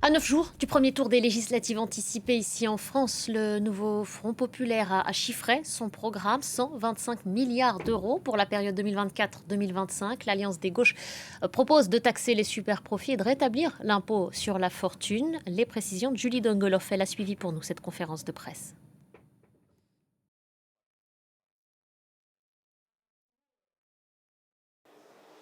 À 9 jours du premier tour des législatives anticipées ici en France, le nouveau Front populaire a chiffré son programme 125 milliards d'euros pour la période 2024-2025. L'Alliance des gauches propose de taxer les superprofits et de rétablir l'impôt sur la fortune. Les précisions de Julie Dongoloff, elle a suivi pour nous cette conférence de presse.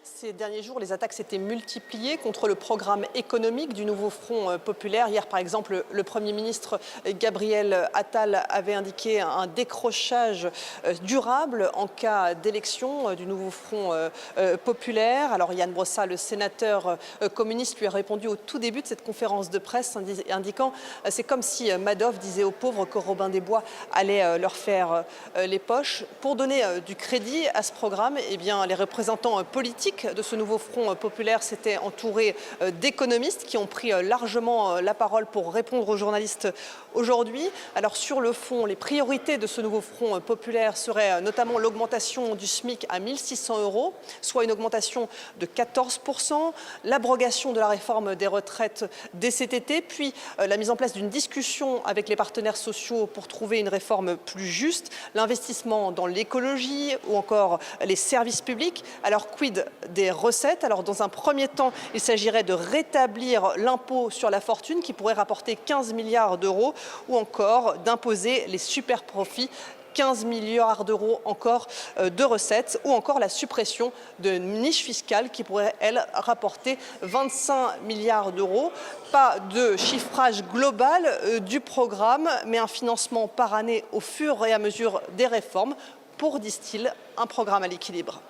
Ces derniers jours, les attaques s'étaient multipliées contre le programme économique du nouveau Front populaire. Hier, par exemple, le Premier ministre Gabriel Attal avait indiqué un décrochage durable en cas d'élection du nouveau Front populaire. Alors Yann Brossa, le sénateur communiste, lui a répondu au tout début de cette conférence de presse, indiquant c'est comme si Madoff disait aux pauvres que Robin des Bois allait leur faire les poches. Pour donner du crédit à ce programme, eh bien, les représentants politiques de ce nouveau Front populaire s'étaient entourés d'économistes qui ont pris largement la parole pour répondre aux journalistes aujourd'hui. Alors sur le fond, les priorités de ce nouveau Front populaire seraient notamment l'augmentation du SMIC à 1 600 €, soit une augmentation de 14%, l'abrogation de la réforme des retraites dès cet été, puis la mise en place d'une discussion avec les partenaires sociaux pour trouver une réforme plus juste, l'investissement dans l'écologie ou encore les services publics. Alors quid des recettes? Alors dans un premier temps, il s'agirait de rétablir l'impôt sur la fortune qui pourrait rapporter 15 milliards d'euros ou encore d'imposer les super profits, 15 milliards d'euros encore de recettes, ou encore la suppression de niches fiscales qui pourrait, elle, rapporter 25 milliards d'euros. Pas de chiffrage global du programme, mais un financement par année au fur et à mesure des réformes pour, disent-ils, un programme à l'équilibre.